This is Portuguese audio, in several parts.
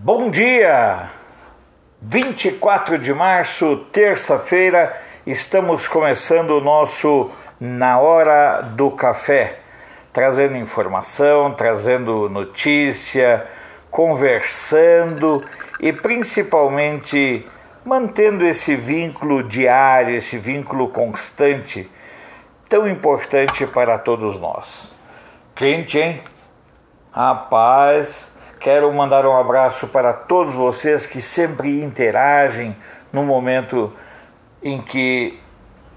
Bom dia! 24 de março, terça-feira, estamos começando o nosso Na Hora do Café, trazendo informação, trazendo notícia, conversando e principalmente mantendo esse vínculo diário, esse vínculo constante, tão importante para todos nós. Quente, hein? Rapaz, quero mandar um abraço para todos vocês que sempre interagem no momento em que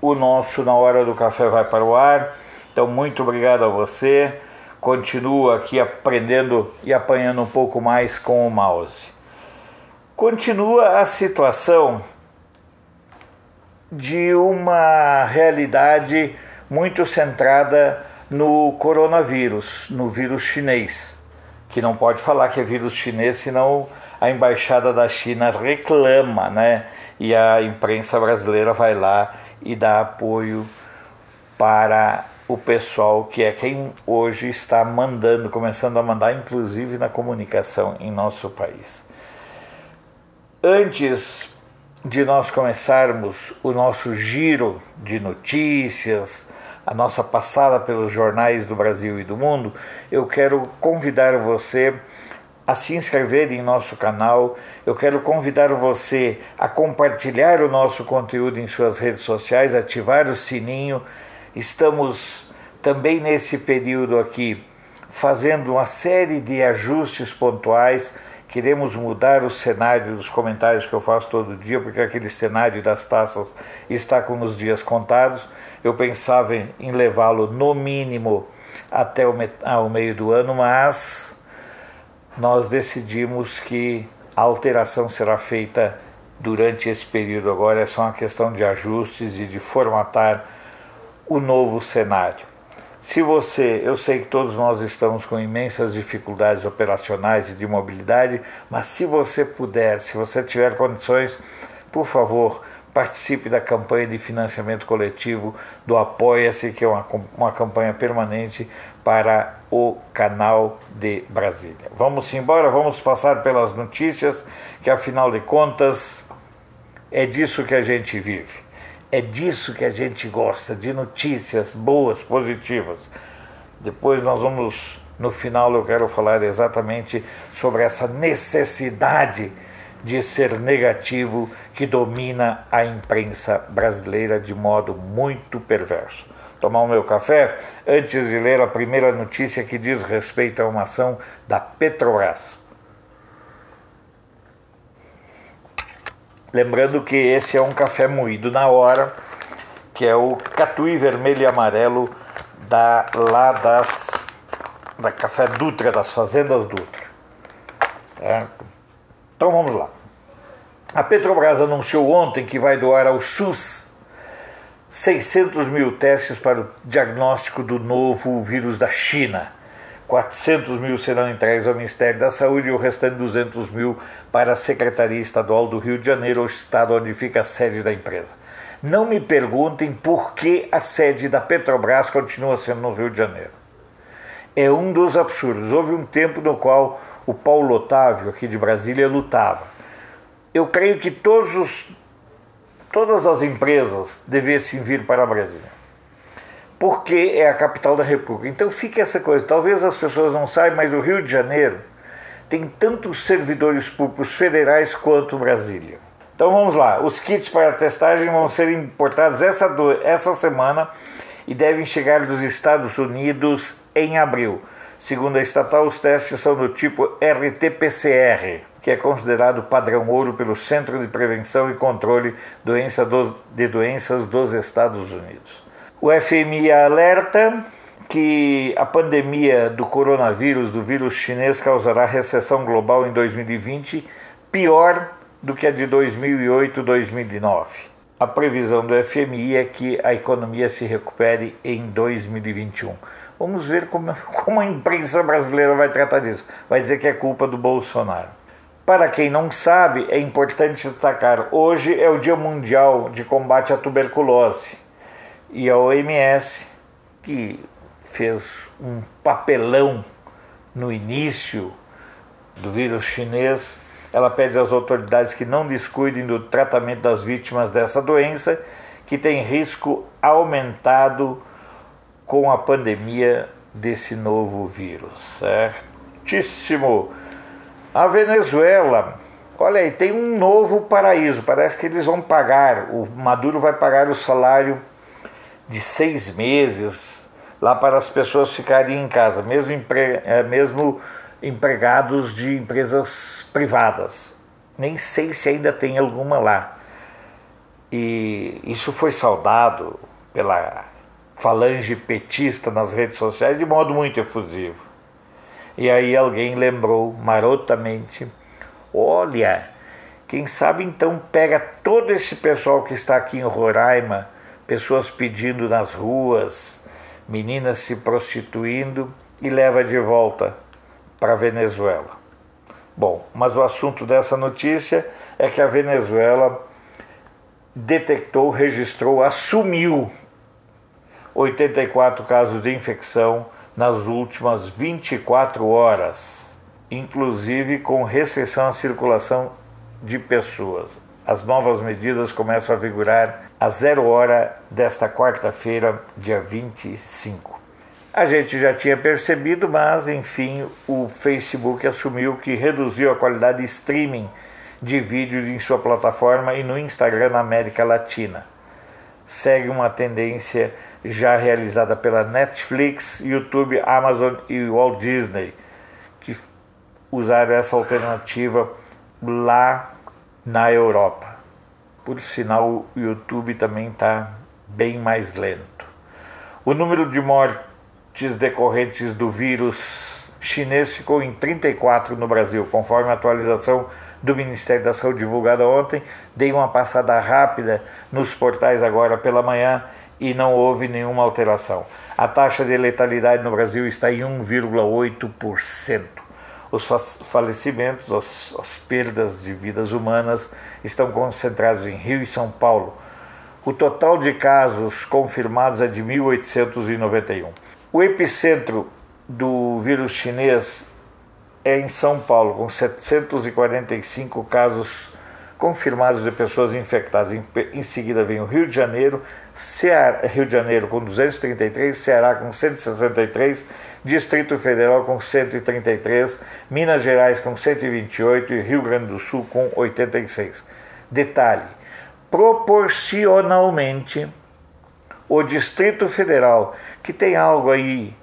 o nosso Na Hora do Café vai para o ar. Então, muito obrigado a você. Continuo aqui aprendendo e apanhando um pouco mais com o mouse. Continua a situação de uma realidade muito centrada no coronavírus, no vírus chinês, que não pode falar que é vírus chinês, senão a embaixada da China reclama, né? E a imprensa brasileira vai lá e dá apoio para o pessoal que é quem hoje está mandando, começando a mandar, inclusive na comunicação em nosso país. Antes de nós começarmos o nosso giro de notícias, a nossa passada pelos jornais do Brasil e do mundo, eu quero convidar você a se inscrever em nosso canal, eu quero convidar você a compartilhar o nosso conteúdo em suas redes sociais, ativar o sininho. Estamos também nesse período aqui fazendo uma série de ajustes pontuais. Queremos mudar o cenário dos comentários que eu faço todo dia, porque aquele cenário das taças está com os dias contados. Eu pensava em levá-lo no mínimo até o meio do ano, mas nós decidimos que a alteração será feita durante esse período agora. É só uma questão de ajustes e de formatar o novo cenário. Eu sei que todos nós estamos com imensas dificuldades operacionais e de mobilidade, mas se você puder, se você tiver condições, por favor, participe da campanha de financiamento coletivo do Apoia-se, que é uma campanha permanente para o canal de Brasília. Vamos embora, vamos passar pelas notícias, que afinal de contas é disso que a gente vive. É disso que a gente gosta, de notícias boas, positivas. Depois no final eu quero falar exatamente sobre essa necessidade de ser negativo que domina a imprensa brasileira de modo muito perverso. Tomar o meu café antes de ler a primeira notícia que diz respeito a uma ação da Petrobras. Lembrando que esse é um café moído na hora, que é o Catuí vermelho e amarelo da Café Dutra, das Fazendas Dutra. Então vamos lá. A Petrobras anunciou ontem que vai doar ao SUS 600 mil testes para o diagnóstico do novo vírus da China. 400 mil serão entregues ao Ministério da Saúde e o restante 200 mil para a Secretaria Estadual do Rio de Janeiro, o estado onde fica a sede da empresa. Não me perguntem por que a sede da Petrobras continua sendo no Rio de Janeiro. É um dos absurdos. Houve um tempo no qual o Paulo Otávio, aqui de Brasília, lutava. Eu creio que todas as empresas devessem vir para Brasília, porque é a capital da República. Então fica essa coisa, talvez as pessoas não saibam, mas o Rio de Janeiro tem tantos servidores públicos federais quanto Brasília. Então vamos lá, os kits para testagem vão ser importados essa semana e devem chegar dos Estados Unidos em abril. Segundo a estatal, os testes são do tipo RT-PCR, que é considerado padrão ouro pelo Centro de Prevenção e Controle de Doenças dos Estados Unidos. O FMI alerta que a pandemia do coronavírus, do vírus chinês, causará recessão global em 2020, pior do que a de 2008-2009. A previsão do FMI é que a economia se recupere em 2021. Vamos ver como a imprensa brasileira vai tratar disso. Vai dizer que é culpa do Bolsonaro. Para quem não sabe, é importante destacar, hoje é o Dia Mundial de Combate à Tuberculose. E a OMS, que fez um papelão no início do vírus chinês, Ela pede às autoridades que não descuidem do tratamento das vítimas dessa doença, que tem risco aumentado com a pandemia desse novo vírus. Certíssimo. A Venezuela, olha aí, tem um novo paraíso. Parece que eles vão pagar, o Maduro vai pagar o salário de 6 meses lá para as pessoas ficarem em casa, mesmo empregados de empresas privadas. Nem sei se ainda tem alguma lá. E isso foi saudado pela falange petista nas redes sociais de modo muito efusivo. E aí alguém lembrou marotamente: olha, quem sabe então pega todo esse pessoal que está aqui em Roraima, pessoas pedindo nas ruas, meninas se prostituindo, e leva de volta para a Venezuela. Bom, mas o assunto dessa notícia é que a Venezuela registrou, assumiu 84 casos de infecção nas últimas 24 horas, inclusive com restrição à circulação de pessoas. As novas medidas começam a vigorar a 0 hora desta quarta-feira, dia 25. A gente já tinha percebido, mas enfim, o Facebook assumiu que reduziu a qualidade de streaming de vídeos em sua plataforma e no Instagram na América Latina. Segue uma tendência já realizada pela Netflix, YouTube, Amazon e Walt Disney, que usaram essa alternativa lá na Europa. Por sinal, o YouTube também está bem mais lento. O número de mortes decorrentes do vírus chinês ficou em 34 no Brasil, conforme a atualização do Ministério da Saúde divulgada ontem. Dei uma passada rápida nos portais agora pela manhã e não houve nenhuma alteração. A taxa de letalidade no Brasil está em 1,8%. Os falecimentos, as perdas de vidas humanas estão concentrados em Rio e São Paulo. O total de casos confirmados é de 1.891. O epicentro do vírus chinês é em São Paulo, com 745 casos confirmados de pessoas infectadas. Em seguida vem o Rio de Janeiro, Rio de Janeiro com 233, Ceará com 163, Distrito Federal com 133, Minas Gerais com 128 e Rio Grande do Sul com 86. Detalhe: proporcionalmente, o Distrito Federal, que tem algo aí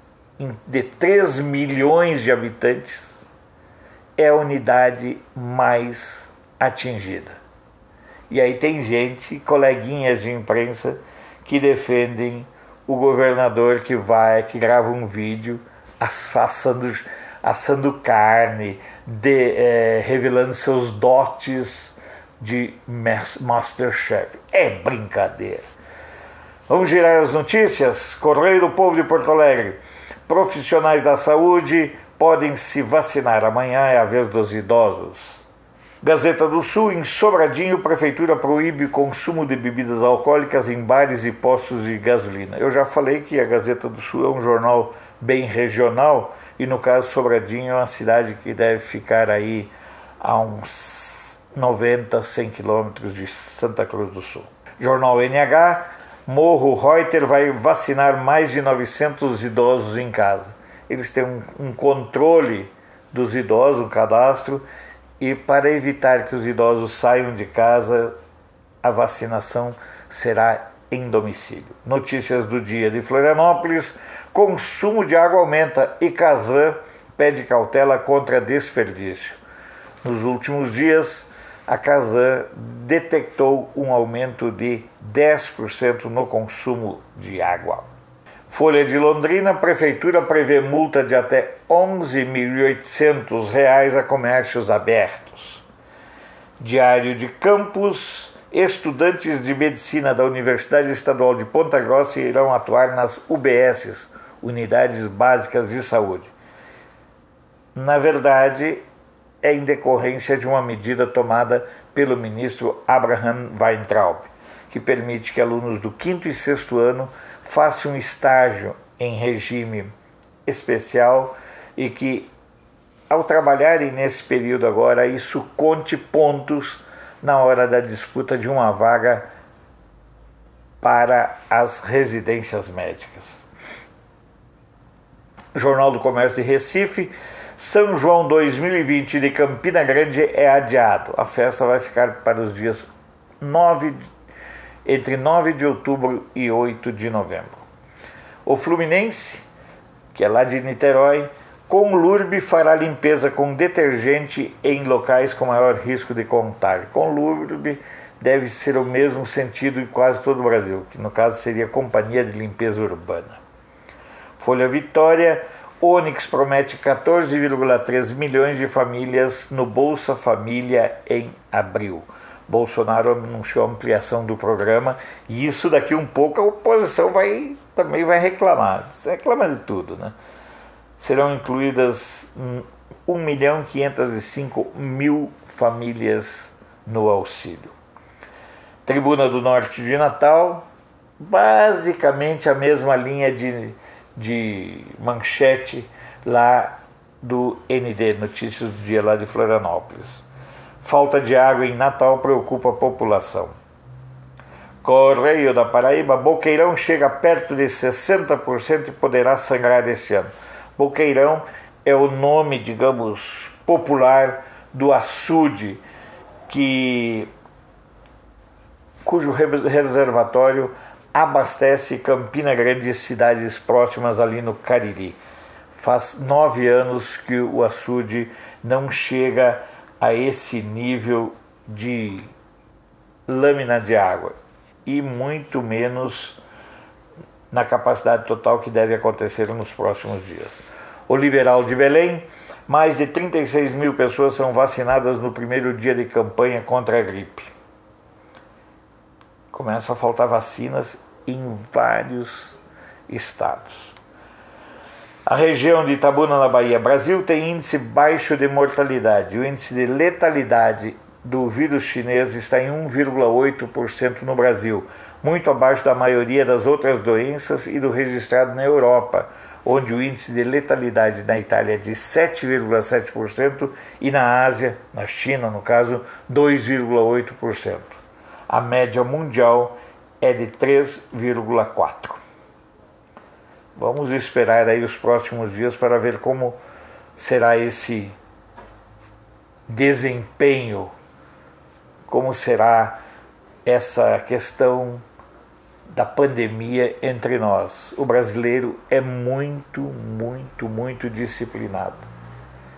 de 3 milhões de habitantes, é a unidade mais atingida. E aí tem gente, coleguinhas de imprensa, que defendem o governador que grava um vídeo assando carne, revelando seus dotes de Masterchef. É brincadeira. Vamos girar as notícias. Correio do Povo de Porto Alegre. Profissionais da saúde podem se vacinar. Amanhã é a vez dos idosos. Gazeta do Sul, em Sobradinho, Prefeitura proíbe o consumo de bebidas alcoólicas em bares e postos de gasolina. Eu já falei que a Gazeta do Sul é um jornal bem regional e, no caso, Sobradinho é uma cidade que deve ficar aí a uns 90, 100 quilômetros de Santa Cruz do Sul. Jornal NH, Morro Reuter vai vacinar mais de 900 idosos em casa. Eles têm um controle dos idosos, um cadastro, e para evitar que os idosos saiam de casa, a vacinação será em domicílio. Notícias do dia de Florianópolis: consumo de água aumenta e Casan pede cautela contra desperdício. Nos últimos dias, a Casan detectou um aumento de 10% no consumo de água. Folha de Londrina, Prefeitura prevê multa de até R$ 11.800 a comércios abertos. Diário de Campos, estudantes de medicina da Universidade Estadual de Ponta Grossa irão atuar nas UBSs, Unidades Básicas de Saúde. Na verdade, é em decorrência de uma medida tomada pelo ministro Abraham Weintraub, que permite que alunos do 5º e 6º ano façam um estágio em regime especial e que ao trabalharem nesse período agora, isso conte pontos na hora da disputa de uma vaga para as residências médicas. Jornal do Comércio de Recife: São João 2020 de Campina Grande é adiado. A festa vai ficar para os dias entre 9 de outubro e 8 de novembro. O Fluminense, que é lá de Niterói: Conlurb fará limpeza com detergente em locais com maior risco de contágio. Conlurb deve ser o mesmo sentido em quase todo o Brasil, que no caso seria Companhia de Limpeza Urbana. Folha Vitória: Onix promete 14,3 milhões de famílias no Bolsa Família em abril. Bolsonaro anunciou a ampliação do programa e isso daqui um pouco a oposição também vai reclamar. Reclama de tudo, né? Serão incluídas 1.505.000 famílias no auxílio. Tribuna do Norte de Natal: basicamente a mesma linha de manchete lá do ND, Notícias do Dia lá de Florianópolis. Falta de água em Natal preocupa a população. Correio da Paraíba: Boqueirão chega perto de 60% e poderá sangrar esse ano. Boqueirão é o nome, digamos, popular do açude cujo reservatório abastece Campina Grande e cidades próximas ali no Cariri. Faz 9 anos que o açude não chega a esse nível de lâmina de água e muito menos na capacidade total que deve acontecer nos próximos dias. O Liberal de Belém: mais de 36 mil pessoas são vacinadas no primeiro dia de campanha contra a gripe. Começa a faltar vacinas em vários estados. A região de Itabuna, na Bahia: Brasil tem índice baixo de mortalidade. O índice de letalidade do vírus chinês está em 1,8% no Brasil, muito abaixo da maioria das outras doenças e do registrado na Europa, onde o índice de letalidade na Itália é de 7,7% e na Ásia, na China no caso, 2,8%. A média mundial é de 3,4%. Vamos esperar aí os próximos dias para ver como será esse desempenho, como será essa questão da pandemia entre nós. O brasileiro é muito, muito, muito disciplinado.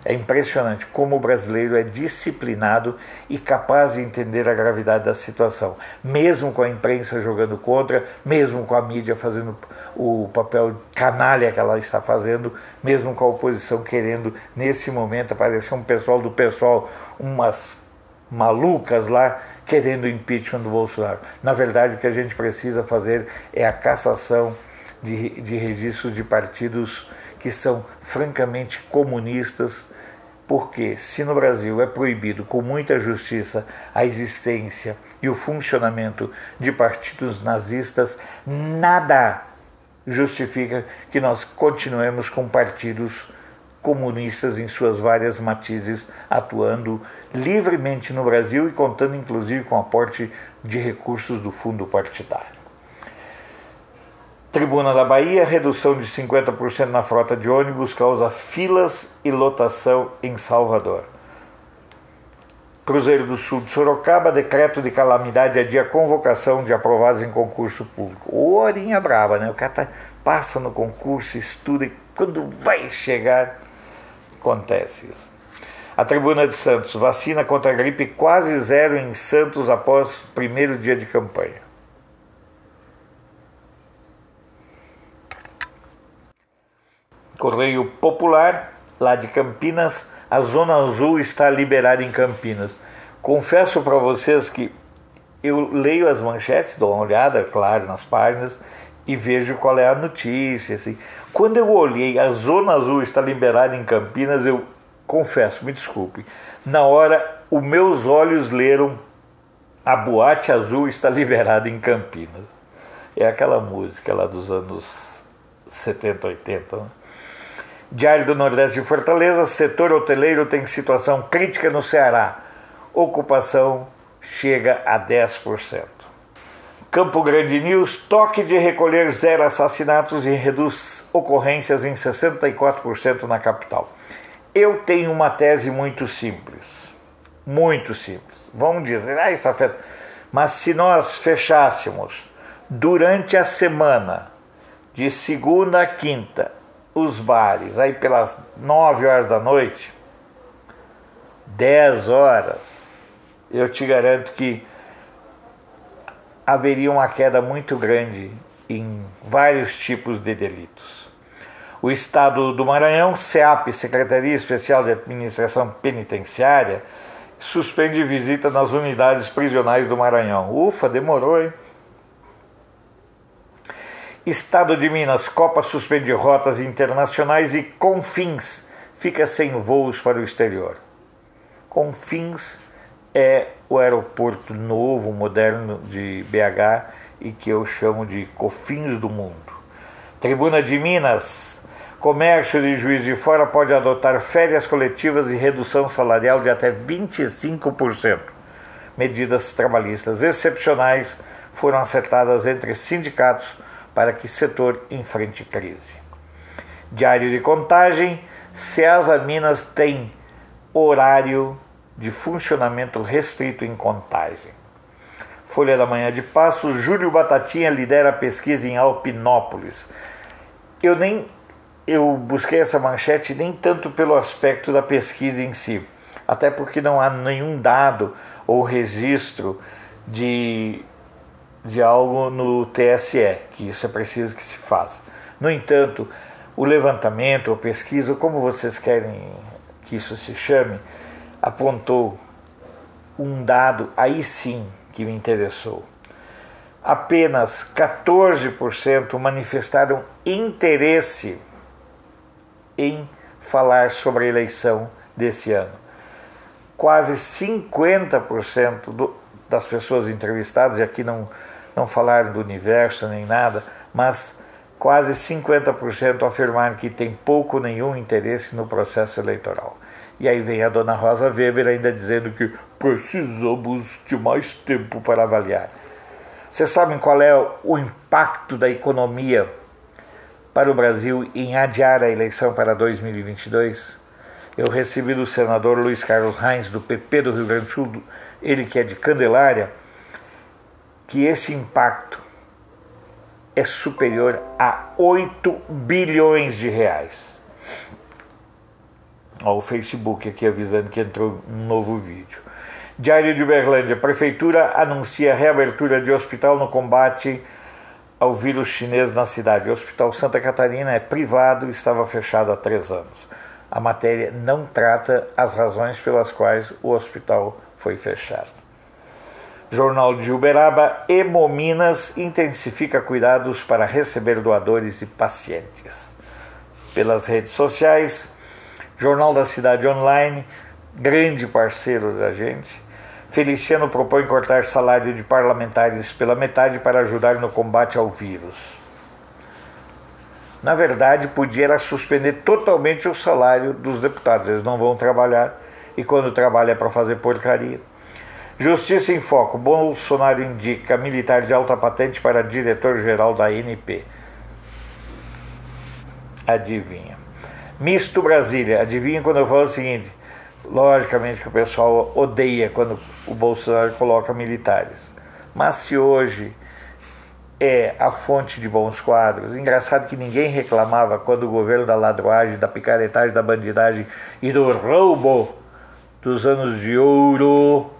É impressionante como o brasileiro é disciplinado e capaz de entender a gravidade da situação, mesmo com a imprensa jogando contra, mesmo com a mídia fazendo o papel canalha que ela está fazendo, mesmo com a oposição querendo, nesse momento, aparecer um pessoal do PSOL, umas malucas lá, querendo o impeachment do Bolsonaro. Na verdade, o que a gente precisa fazer é a cassação de registros de partidos que são francamente comunistas, porque se no Brasil é proibido com muita justiça a existência e o funcionamento de partidos nazistas, nada justifica que nós continuemos com partidos comunistas em suas várias matizes atuando livremente no Brasil e contando inclusive com aporte de recursos do fundo partidário. Tribuna da Bahia: redução de 50% na frota de ônibus causa filas e lotação em Salvador. Cruzeiro do Sul de Sorocaba: decreto de calamidade adia convocação de aprovados em concurso público. Horinha braba, né? O cara passa no concurso, estuda e quando vai chegar, acontece isso. A Tribuna de Santos: vacina contra a gripe quase zero em Santos após primeiro dia de campanha. Correio Popular, lá de Campinas: a Zona Azul está liberada em Campinas. Confesso para vocês que eu leio as manchetes, dou uma olhada, claro, nas páginas e vejo qual é a notícia. Assim. Quando eu olhei a Zona Azul está liberada em Campinas, eu confesso, me desculpe, na hora os meus olhos leram a Boate Azul está liberada em Campinas. É aquela música lá dos anos 70, 80, né? Diário do Nordeste de Fortaleza, setor hoteleiro tem situação crítica no Ceará. Ocupação chega a 10%. Campo Grande News, toque de recolher zero assassinatos e reduz ocorrências em 64% na capital. Eu tenho uma tese muito simples. Muito simples. Vamos dizer, isso afeta. Mas se nós fechássemos durante a semana, de segunda a quinta, os bares, aí pelas 9 horas da noite, 10 horas, eu te garanto que haveria uma queda muito grande em vários tipos de delitos. O Estado do Maranhão, SEAP, Secretaria Especial de Administração Penitenciária, suspende visita nas unidades prisionais do Maranhão. Ufa, demorou, hein? Estado de Minas, Copa suspende rotas internacionais e Confins fica sem voos para o exterior. Confins é o aeroporto novo, moderno de BH e que eu chamo de Cofins do mundo. Tribuna de Minas, comércio de Juiz de Fora pode adotar férias coletivas e redução salarial de até 25%. Medidas trabalhistas excepcionais foram acertadas entre sindicatos para que setor enfrente crise. Diário de Contagem, Ceasa Minas tem horário de funcionamento restrito em Contagem. Folha da Manhã de Passos, Júlio Batatinha lidera a pesquisa em Alpinópolis. Eu busquei essa manchete nem tanto pelo aspecto da pesquisa em si, até porque não há nenhum dado ou registro de algo no TSE, que isso é preciso que se faça. No entanto, o levantamento, ou pesquisa, ou como vocês querem que isso se chame, apontou um dado, aí sim, que me interessou. Apenas 14% manifestaram interesse em falar sobre a eleição desse ano. Quase 50% das pessoas entrevistadas, e aqui não falaram do universo nem nada, mas quase 50% afirmaram que tem pouco ou nenhum interesse no processo eleitoral. E aí vem a dona Rosa Weber ainda dizendo que precisamos de mais tempo para avaliar. Vocês sabem qual é o impacto da economia para o Brasil em adiar a eleição para 2022? Eu recebi do senador Luiz Carlos Reins, do PP do Rio Grande do Sul, ele que é de Candelária, que esse impacto é superior a 8 bilhões de reais. Ó, o Facebook aqui avisando que entrou um novo vídeo. Diário de Uberlândia, Prefeitura anuncia reabertura de hospital no combate ao vírus chinês na cidade. O Hospital Santa Catarina é privado e estava fechado há 3 anos. A matéria não trata as razões pelas quais o hospital foi fechado. Jornal de Uberaba, Hemominas intensifica cuidados para receber doadores e pacientes. Pelas redes sociais, Jornal da Cidade Online, grande parceiro da gente. Feliciano propõe cortar salário de parlamentares pela metade para ajudar no combate ao vírus. Na verdade, podia suspender totalmente o salário dos deputados. Eles não vão trabalhar e quando trabalha é para fazer porcaria. Justiça em Foco. Bolsonaro indica militar de alta patente para diretor-geral da ANP. Adivinha. Misto Brasília. Adivinha quando eu falo o seguinte? Logicamente que o pessoal odeia quando o Bolsonaro coloca militares. Mas se hoje é a fonte de bons quadros, engraçado que ninguém reclamava quando o governo da ladroagem, da picaretagem, da bandidagem e do roubo dos anos de ouro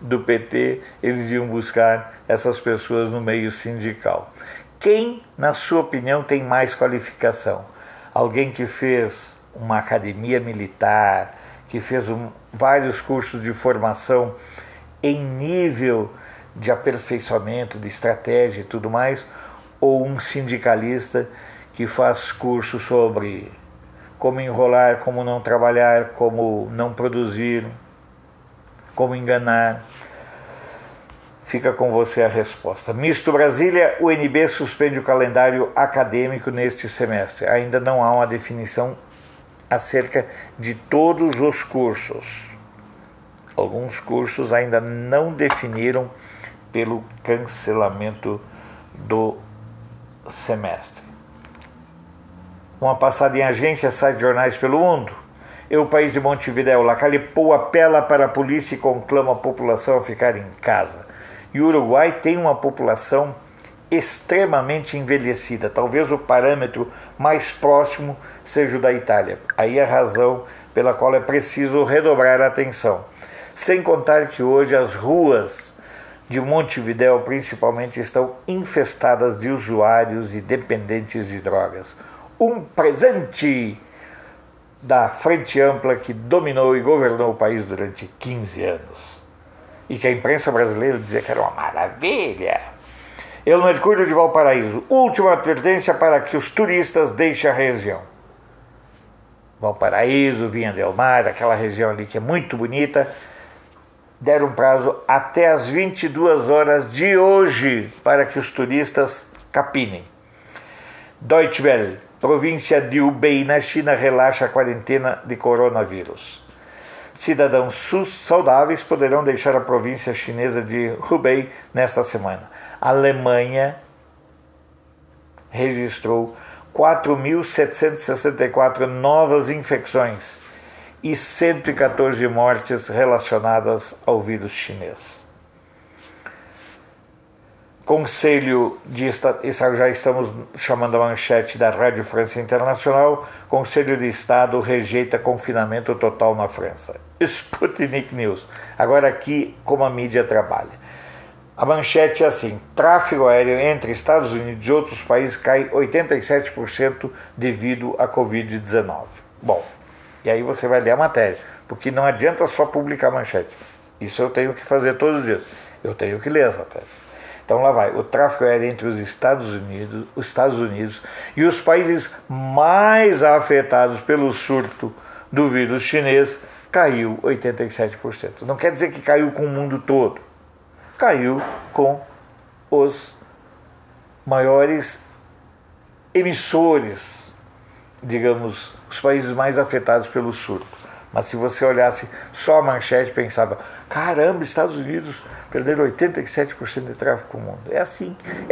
do PT, eles iam buscar essas pessoas no meio sindical. Quem, na sua opinião, tem mais qualificação? Alguém que fez uma academia militar, que fez vários cursos de formação em nível de aperfeiçoamento, de estratégia e tudo mais, ou um sindicalista que faz curso sobre como enrolar, como não trabalhar, como não produzir, como enganar. Fica com você a resposta. Misto Brasília, o UNB suspende o calendário acadêmico neste semestre. Ainda não há uma definição acerca de todos os cursos. Alguns cursos ainda não definiram pelo cancelamento do semestre. Uma passada em agência, site de jornais pelo mundo. O país de Montevidéu, Lacalipou apela para a polícia e conclama a população a ficar em casa. E o Uruguai tem uma população extremamente envelhecida. Talvez o parâmetro mais próximo seja o da Itália. Aí a razão pela qual é preciso redobrar a atenção. Sem contar que hoje as ruas de Montevidéu principalmente estão infestadas de usuários e dependentes de drogas. Um presente da Frente Ampla que dominou e governou o país durante 15 anos. E que a imprensa brasileira dizia que era uma maravilha. No Mercúrio de Valparaíso, última advertência para que os turistas deixem a região. Valparaíso, Vinha del Mar, aquela região ali que é muito bonita, deram prazo até as 22 horas de hoje para que os turistas capinem. Deutsche Welle, província de Hubei, na China, relaxa a quarentena de coronavírus. Cidadãos saudáveis poderão deixar a província chinesa de Hubei nesta semana. A Alemanha registrou 4.764 novas infecções e 114 mortes relacionadas ao vírus chinês. Conselho de Estado, já estamos chamando a manchete da Rádio França Internacional, Conselho de Estado rejeita confinamento total na França. Sputnik News. Agora aqui, como a mídia trabalha. A manchete é assim: tráfego aéreo entre Estados Unidos e outros países cai 87% devido à Covid-19. Bom, e aí você vai ler a matéria, porque não adianta só publicar a manchete. Isso eu tenho que fazer todos os dias. Eu tenho que ler as matérias. Então lá vai, o tráfego aéreo entre os Estados Unidos e os países mais afetados pelo surto do vírus chinês caiu 87%. Não quer dizer que caiu com o mundo todo. Caiu com os maiores emissores, digamos, os países mais afetados pelo surto. Mas se você olhasse só a manchete, pensava, caramba, Estados Unidos perderam 87% de tráfego no mundo. É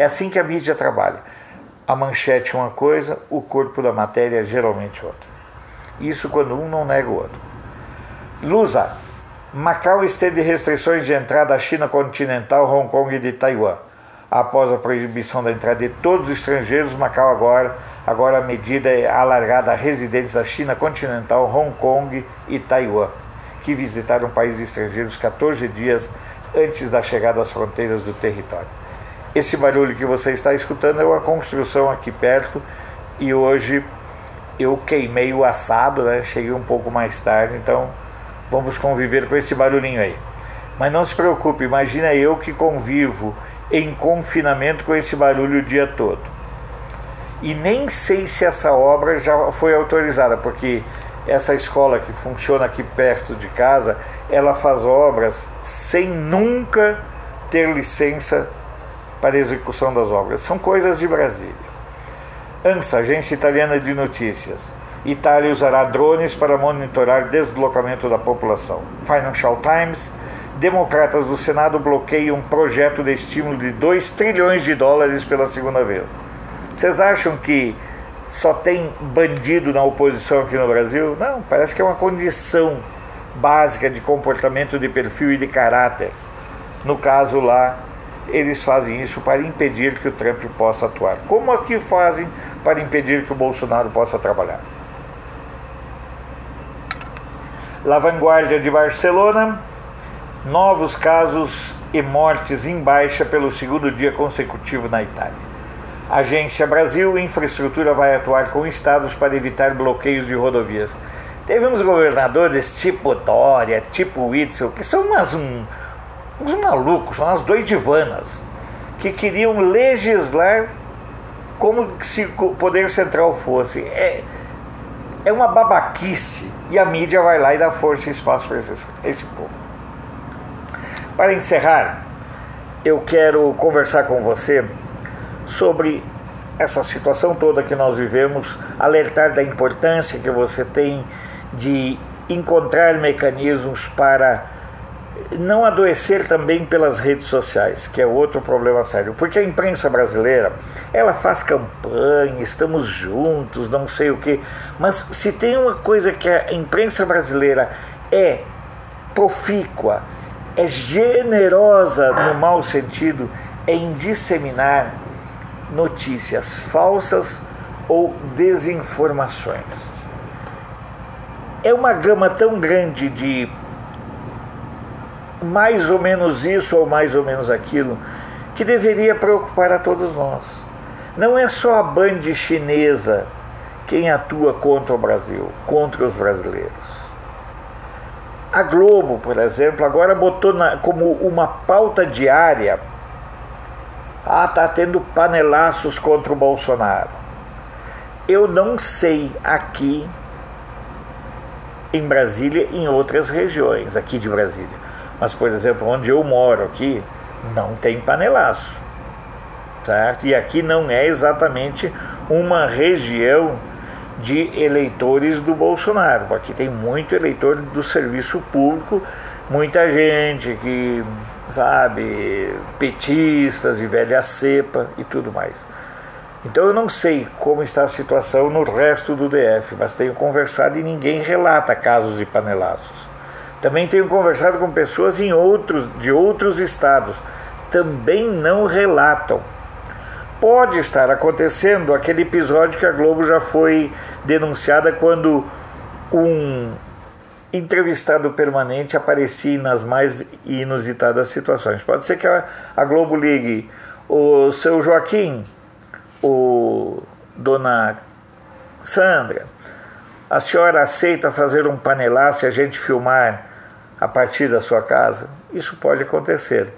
assim que a mídia trabalha. A manchete é uma coisa, o corpo da matéria é geralmente outra. Isso quando um não nega o outro. Lusa. Macau estende restrições de entrada à China continental, Hong Kong e de Taiwan. Após a proibição da entrada de todos os estrangeiros, Macau agora a medida é alargada a residentes da China continental, Hong Kong e Taiwan, que visitaram países estrangeiros 14 dias antes da chegada às fronteiras do território. Esse barulho que você está escutando é uma construção aqui perto e hoje eu queimei o assado, né? Cheguei um pouco mais tarde, então vamos conviver com esse barulhinho aí. Mas não se preocupe, imagina eu que convivo em confinamento com esse barulho o dia todo. E nem sei se essa obra já foi autorizada, porque essa escola que funciona aqui perto de casa, ela faz obras sem nunca ter licença para execução das obras. São coisas de Brasília. ANSA, Agência Italiana de Notícias. Itália usará drones para monitorar deslocamento da população. Financial Times. Democratas do Senado bloqueiam um projeto de estímulo de 2 trilhões de dólares pela segunda vez. Vocês acham que só tem bandido na oposição aqui no Brasil? Não, parece que é uma condição básica de comportamento, de perfil e de caráter. No caso lá, eles fazem isso para impedir que o Trump possa atuar. Como aqui fazem para impedir que o Bolsonaro possa trabalhar. La Vanguardia de Barcelona. Novos casos e mortes em baixa pelo segundo dia consecutivo na Itália. Agência Brasil, infraestrutura vai atuar com estados para evitar bloqueios de rodovias. Teve uns governadores tipo Dória, tipo Witzel, que são uns malucos, são umas doidivanas, que queriam legislar como se o poder central fosse. É uma babaquice, e a mídia vai lá e dá força e espaço para esse povo. Para encerrar, eu quero conversar com você sobre essa situação toda que nós vivemos, alertar da importância que você tem de encontrar mecanismos para não adoecer também pelas redes sociais, que é outro problema sério. Porque a imprensa brasileira, ela faz campanha, estamos juntos, não sei o quê, mas se tem uma coisa que a imprensa brasileira é profícua, é generosa no mau sentido, é em disseminar notícias falsas ou desinformações. É uma gama tão grande de mais ou menos isso ou mais ou menos aquilo, que deveria preocupar a todos nós. Não é só a Band chinesa quem atua contra o Brasil, contra os brasileiros. A Globo, por exemplo, agora botou como uma pauta diária: está tendo panelaços contra o Bolsonaro. Eu não sei aqui em Brasília e em outras regiões aqui de Brasília, mas, por exemplo, onde eu moro aqui, não tem panelaço, certo? E aqui não é exatamente uma região de eleitores do Bolsonaro. Aqui tem muito eleitor do serviço público, muita gente que, sabe, petistas de velha cepa e tudo mais. Então eu não sei como está a situação no resto do DF, mas tenho conversado e ninguém relata casos de panelaços. Também tenho conversado com pessoas de outros estados, também não relatam. Pode estar acontecendo aquele episódio que a Globo já foi denunciada, quando um entrevistado permanente aparecia nas mais inusitadas situações. Pode ser que a Globo ligue: o seu Joaquim, o dona Sandra, a senhora aceita fazer um panelaço e a gente filmar a partir da sua casa? Isso pode acontecer.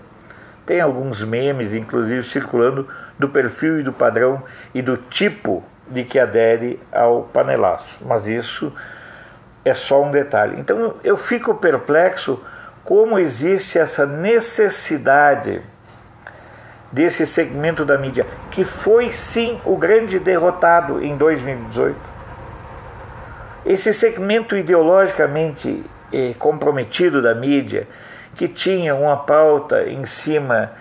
Tem alguns memes, inclusive, circulando do perfil e do padrão e do tipo de que adere ao panelaço. Mas isso é só um detalhe. Então eu fico perplexo como existe essa necessidade desse segmento da mídia, que foi sim o grande derrotado em 2018. Esse segmento ideologicamente comprometido da mídia, que tinha uma pauta em cima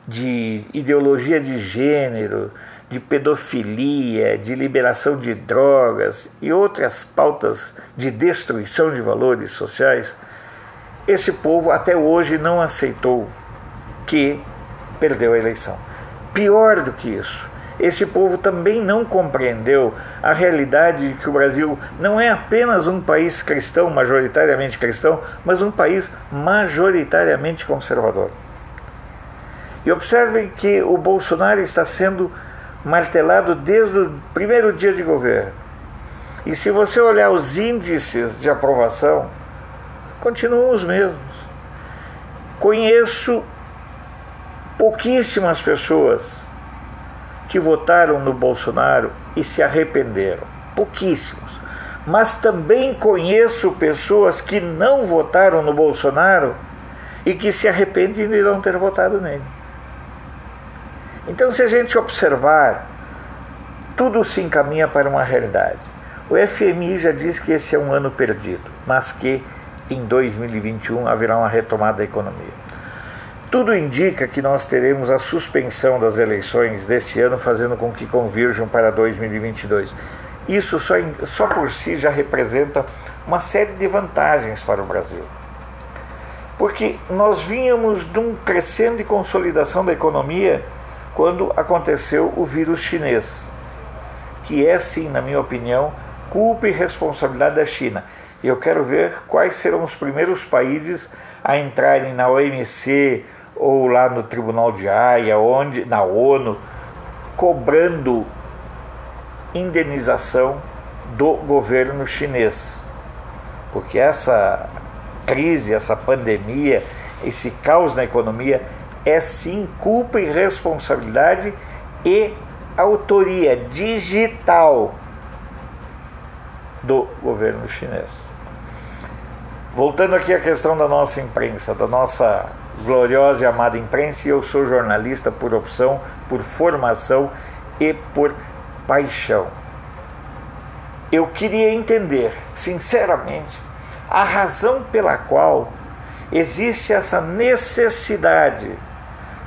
de ideologia de gênero, de pedofilia, de liberação de drogas e outras pautas de destruição de valores sociais, esse povo até hoje não aceitou que perdeu a eleição. Pior do que isso, esse povo também não compreendeu a realidade de que o Brasil não é apenas um país cristão, majoritariamente cristão, mas um país majoritariamente conservador. E observem que o Bolsonaro está sendo martelado desde o primeiro dia de governo. E se você olhar os índices de aprovação, continuam os mesmos. Conheço pouquíssimas pessoas que votaram no Bolsonaro e se arrependeram. Pouquíssimos. Mas também conheço pessoas que não votaram no Bolsonaro e que se arrependem de não ter votado nele. Então, se a gente observar, tudo se encaminha para uma realidade. O FMI já diz que esse é um ano perdido, mas que em 2021 haverá uma retomada da economia. Tudo indica que nós teremos a suspensão das eleições desse ano, fazendo com que convirjam para 2022. Isso só por si já representa uma série de vantagens para o Brasil. Porque nós vínhamos de um crescendo e consolidação da economia quando aconteceu o vírus chinês, que é, sim, na minha opinião, culpa e responsabilidade da China. E eu quero ver quais serão os primeiros países a entrarem na OMC ou lá no Tribunal de Haia, na ONU, cobrando indenização do governo chinês. Porque essa crise, essa pandemia, esse caos na economia é sim culpa e responsabilidade e autoria digital do governo chinês. Voltando aqui à questão da nossa imprensa, da nossa gloriosa e amada imprensa, e eu sou jornalista por opção, por formação e por paixão. Eu queria entender, sinceramente, a razão pela qual existe essa necessidade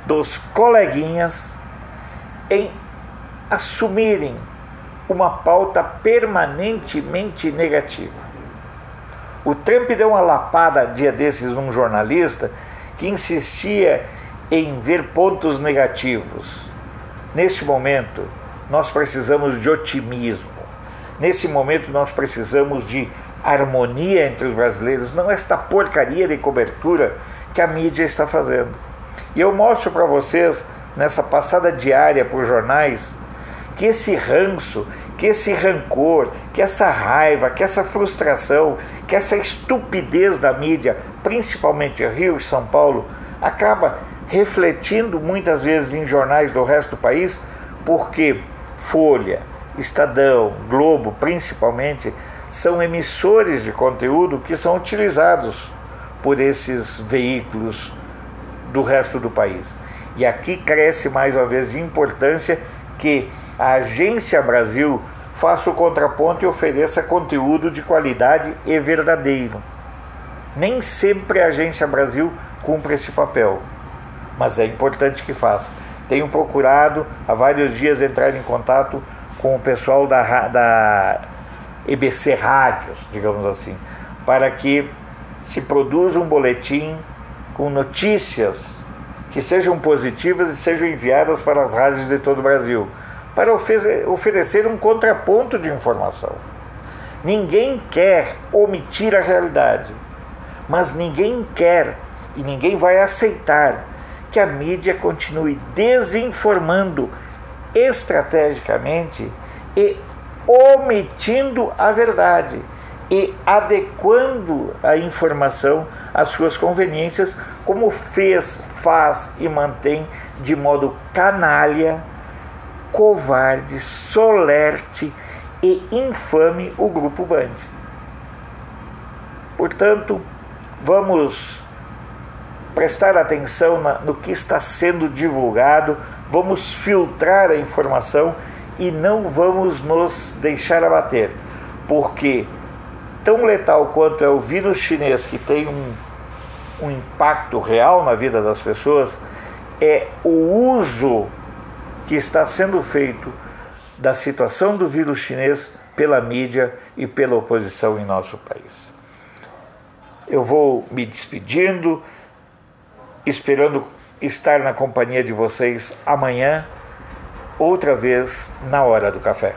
dos coleguinhas em assumirem uma pauta permanentemente negativa. O Trump deu uma lapada dia desses num jornalista que insistia em ver pontos negativos. Neste momento, nós precisamos de otimismo. Nesse momento, nós precisamos de harmonia entre os brasileiros, não esta porcaria de cobertura que a mídia está fazendo. E eu mostro para vocês, nessa passada diária por jornais, que esse ranço, que esse rancor, que essa raiva, que essa frustração, que essa estupidez da mídia, principalmente Rio e São Paulo, acaba refletindo muitas vezes em jornais do resto do país, porque Folha, Estadão, Globo, principalmente, são emissores de conteúdo que são utilizados por esses veículos do resto do país. E aqui cresce mais uma vez de importância que a Agência Brasil faça o contraponto e ofereça conteúdo de qualidade e verdadeiro. Nem sempre a Agência Brasil cumpre esse papel, mas é importante que faça. Tenho procurado há vários dias entrar em contato com o pessoal da EBC Rádios, digamos assim, para que se produza um boletim com notícias que sejam positivas e sejam enviadas para as rádios de todo o Brasil, para oferecer um contraponto de informação. Ninguém quer omitir a realidade, mas ninguém quer e ninguém vai aceitar que a mídia continue desinformando estrategicamente e omitindo a verdade e adequando a informação às suas conveniências, como faz e mantém de modo canalha, covarde, solerte e infame o Grupo Band. Portanto, vamos prestar atenção no que está sendo divulgado, vamos filtrar a informação e não vamos nos deixar abater, porque tão letal quanto é o vírus chinês, que tem um impacto real na vida das pessoas, é o uso que está sendo feito da situação do vírus chinês pela mídia e pela oposição em nosso país. Eu vou me despedindo, esperando estar na companhia de vocês amanhã, outra vez na hora do café.